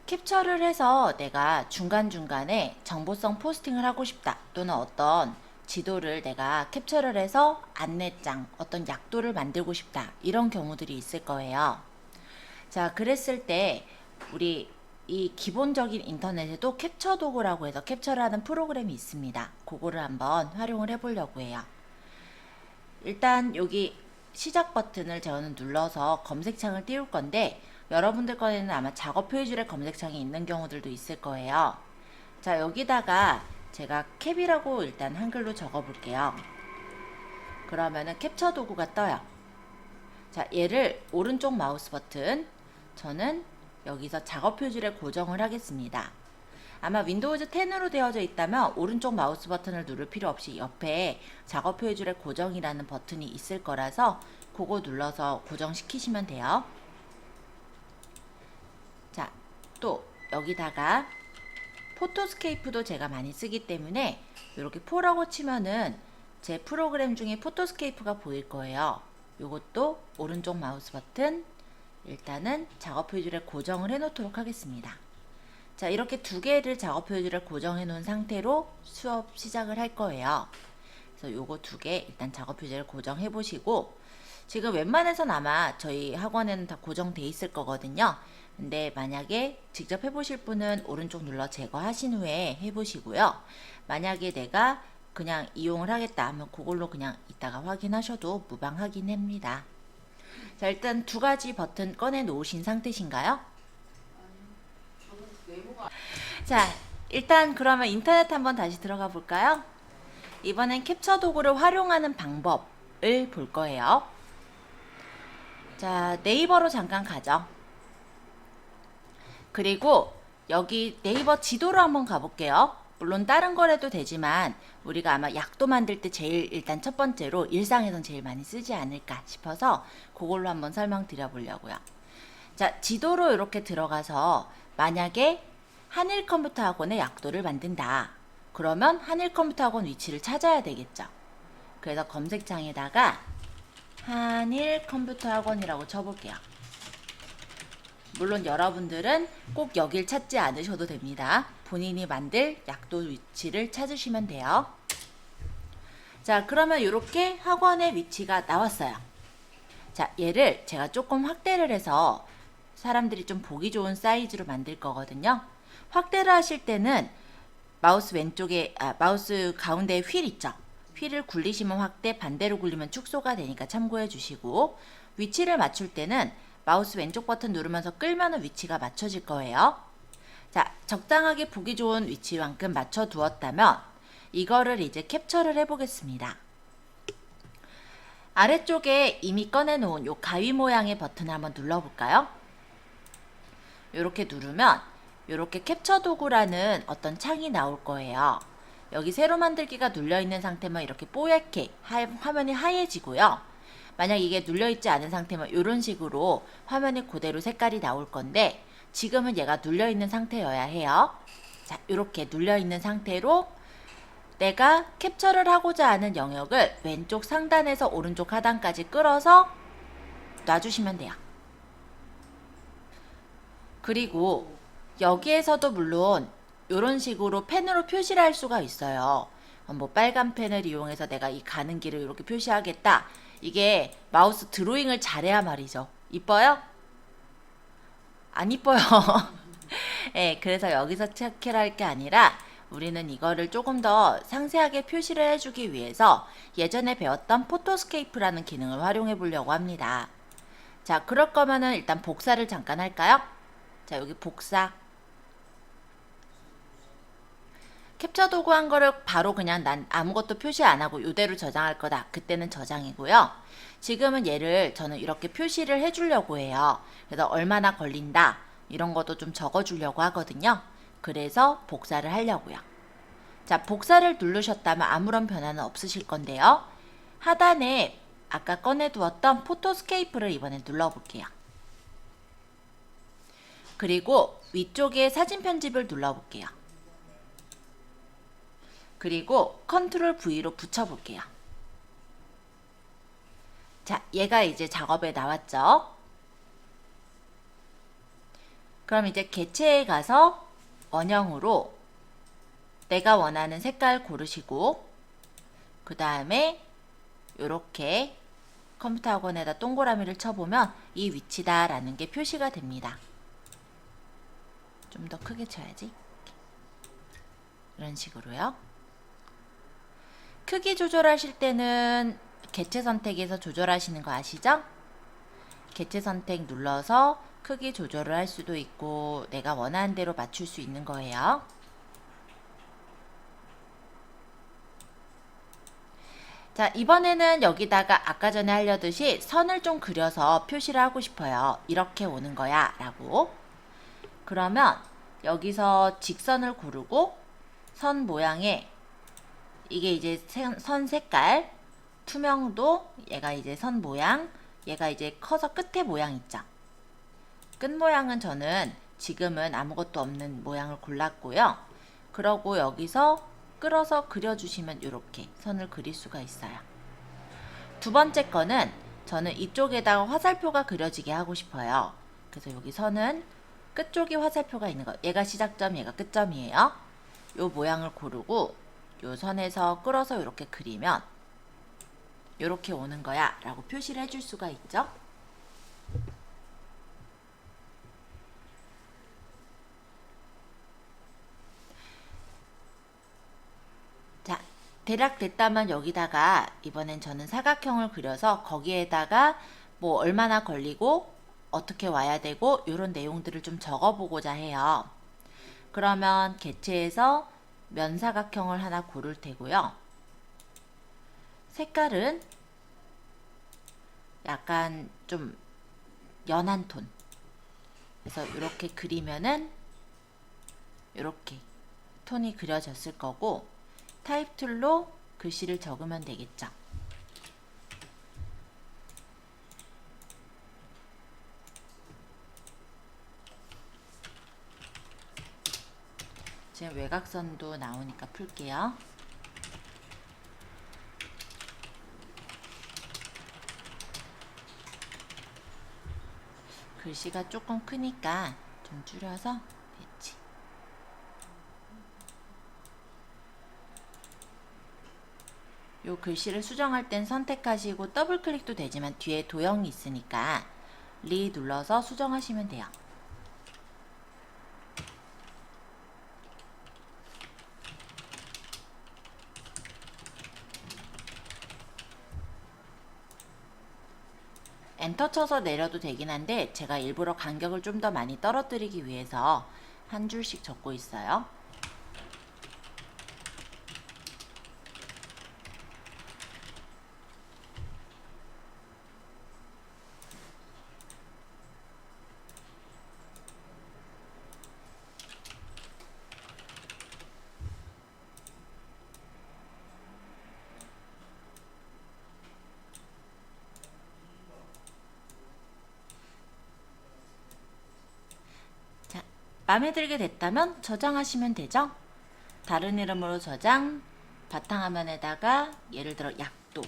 캡처를 해서 내가 중간중간에 정보성 포스팅을 하고 싶다. 또는 어떤 지도를 내가 캡처를 해서 안내장, 어떤 약도를 만들고 싶다. 이런 경우들이 있을 거예요. 자, 그랬을 때 우리 이 기본적인 인터넷에도 캡처 도구라고 해서 캡처를 하는 프로그램이 있습니다. 그거를 한번 활용을 해보려고 해요. 일단 여기 시작 버튼을 저는 눌러서 검색창을 띄울 건데 여러분들 거에는 아마 작업 표시줄에 검색창이 있는 경우들도 있을 거예요. 자, 여기다가 제가 캡이라고 일단 한글로 적어 볼게요. 그러면은 캡처 도구가 떠요. 자, 얘를 오른쪽 마우스 버튼, 저는 여기서 작업 표시줄에 고정을 하겠습니다. 아마 윈도우즈 10으로 되어져 있다면 오른쪽 마우스 버튼을 누를 필요 없이 옆에 작업 표시줄에 고정이라는 버튼이 있을 거라서 그거 눌러서 고정시키시면 돼요. 자, 또 여기다가 포토스케이프도 제가 많이 쓰기 때문에 이렇게 포라고 치면은 제 프로그램 중에 포토스케이프가 보일 거예요. 이것도 오른쪽 마우스 버튼, 일단은 작업 표시줄에 고정을 해 놓도록 하겠습니다. 자, 이렇게 두 개를 작업 표시줄에 고정해 놓은 상태로 수업 시작을 할 거예요. 그래서 요거 두 개 일단 작업 표시를 고정해 보시고, 지금 웬만해선 아마 저희 학원에는 다 고정돼 있을 거거든요. 근데 만약에 직접 해보실 분은 오른쪽 눌러 제거하신 후에 해보시고요. 만약에 내가 그냥 이용을 하겠다 하면 그걸로 그냥 이따가 확인하셔도 무방하긴 합니다. 자, 일단 두 가지 버튼 꺼내 놓으신 상태신가요? 자, 일단 그러면 인터넷 한번 다시 들어가 볼까요? 이번엔 캡처 도구를 활용하는 방법을 볼 거예요. 자, 네이버로 잠깐 가죠. 그리고 여기 네이버 지도로 한번 가볼게요. 물론 다른 거라도 되지만 우리가 아마 약도 만들 때 제일 일단 첫 번째로 일상에선 제일 많이 쓰지 않을까 싶어서 그걸로 한번 설명드려 보려고요. 자, 지도로 이렇게 들어가서 만약에 한일컴퓨터학원의 약도를 만든다. 그러면 한일컴퓨터학원 위치를 찾아야 되겠죠. 그래서 검색창에다가 한일컴퓨터학원이라고 쳐볼게요. 물론 여러분들은 꼭 여길 찾지 않으셔도 됩니다. 본인이 만들 약도 위치를 찾으시면 돼요. 자, 그러면 이렇게 학원의 위치가 나왔어요. 자, 얘를 제가 조금 확대를 해서 사람들이 좀 보기 좋은 사이즈로 만들 거거든요. 확대를 하실 때는 마우스 왼쪽에 마우스 가운데에 휠 있죠. 휠을 굴리시면 확대, 반대로 굴리면 축소가 되니까 참고해 주시고, 위치를 맞출 때는 마우스 왼쪽 버튼 누르면서 끌면 위치가 맞춰질 거예요. 자, 적당하게 보기 좋은 위치만큼 맞춰 두었다면 이거를 이제 캡처를 해 보겠습니다. 아래쪽에 이미 꺼내 놓은 요 가위 모양의 버튼을 한번 눌러 볼까요? 이렇게 누르면 이렇게 캡처 도구라는 어떤 창이 나올 거예요. 여기 새로 만들기가 눌려 있는 상태면 이렇게 뽀얗게 화면이 하얘지고요. 만약 이게 눌려 있지 않은 상태면 이런 식으로 화면이 그대로 색깔이 나올 건데, 지금은 얘가 눌려 있는 상태여야 해요. 자, 이렇게 눌려 있는 상태로 내가 캡처를 하고자 하는 영역을 왼쪽 상단에서 오른쪽 하단까지 끌어서 놔주시면 돼요. 그리고 여기에서도 물론 이런 식으로 펜으로 표시를 할 수가 있어요. 뭐 빨간 펜을 이용해서 내가 이 가는 길을 이렇게 표시하겠다. 이게 마우스 드로잉을 잘해야 말이죠. 이뻐요? 안 이뻐요. 네, 그래서 여기서 체크할 게 아니라 우리는 이거를 조금 더 상세하게 표시를 해주기 위해서 예전에 배웠던 포토스케이프라는 기능을 활용해 보려고 합니다. 자, 그럴 거면은 일단 복사를 잠깐 할까요? 자, 여기 복사. 캡처 도구 한 거를 바로 그냥 난 아무것도 표시 안 하고 이대로 저장할 거다. 그때는 저장이고요. 지금은 얘를 저는 이렇게 표시를 해주려고 해요. 그래서 얼마나 걸린다 이런 것도 좀 적어주려고 하거든요. 그래서 복사를 하려고요. 자, 복사를 누르셨다면 아무런 변화는 없으실 건데요. 하단에 아까 꺼내두었던 포토스케이프를 이번에 눌러볼게요. 그리고 위쪽에 사진 편집을 눌러볼게요. 그리고 컨트롤 V로 붙여볼게요. 자, 얘가 이제 작업에 나왔죠. 그럼 이제 개체에 가서 원형으로 내가 원하는 색깔 고르시고 그 다음에 이렇게 컴퓨터 학원에다 동그라미를 쳐보면 이 위치다 라는 게 표시가 됩니다. 좀 더 크게 쳐야지. 이런 식으로요. 크기 조절하실 때는 개체 선택에서 조절하시는 거 아시죠? 개체 선택 눌러서 크기 조절을 할 수도 있고 내가 원하는 대로 맞출 수 있는 거예요. 자, 이번에는 여기다가 아까 전에 알려듯이 선을 좀 그려서 표시를 하고 싶어요. 이렇게 오는 거야 라고. 그러면 여기서 직선을 고르고 선 모양에 이게 이제 선 색깔, 투명도, 얘가 이제 선 모양, 얘가 이제 커서 끝에 모양 있죠. 끝 모양은 저는 지금은 아무것도 없는 모양을 골랐고요. 그러고 여기서 끌어서 그려주시면 이렇게 선을 그릴 수가 있어요. 두 번째 거는 저는 이쪽에다가 화살표가 그려지게 하고 싶어요. 그래서 여기 선은 끝쪽에 화살표가 있는 거. 얘가 시작점, 얘가 끝점이에요. 요 모양을 고르고 요 선에서 끌어서 이렇게 그리면 이렇게 오는 거야 라고 표시를 해줄 수가 있죠. 자, 대략 됐다면 여기다가 이번엔 저는 사각형을 그려서 거기에다가 뭐 얼마나 걸리고 어떻게 와야 되고 이런 내용들을 좀 적어보고자 해요. 그러면 개체에서 면사각형을 하나 고를 테고요. 색깔은 약간 좀 연한 톤. 그래서 이렇게 그리면은 이렇게 톤이 그려졌을 거고 타입 툴로 글씨를 적으면 되겠죠. 지금 외곽선도 나오니까 풀게요. 글씨가 조금 크니까 좀 줄여서 배치. 요 글씨를 수정할 땐 선택하시고 더블 클릭도 되지만 뒤에 도형이 있으니까 리 눌러서 수정하시면 돼요. 엔터 쳐서 내려도 되긴 한데 제가 일부러 간격을 좀 더 많이 떨어뜨리기 위해서 한 줄씩 적고 있어요. 자, 마음에 들게 됐다면 저장하시면 되죠. 다른 이름으로 저장, 바탕화면에다가 예를 들어 약도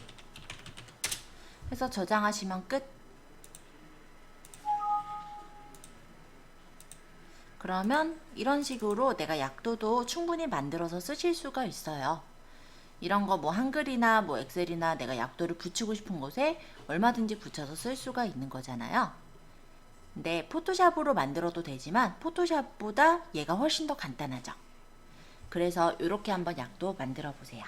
해서 저장하시면 끝. 그러면 이런 식으로 내가 약도도 충분히 만들어서 쓰실 수가 있어요. 이런 거 뭐 한글이나 뭐 엑셀이나 내가 약도를 붙이고 싶은 곳에 얼마든지 붙여서 쓸 수가 있는 거잖아요. 근데 포토샵으로 만들어도 되지만 포토샵보다 얘가 훨씬 더 간단하죠. 그래서 이렇게 한번 약도 만들어 보세요.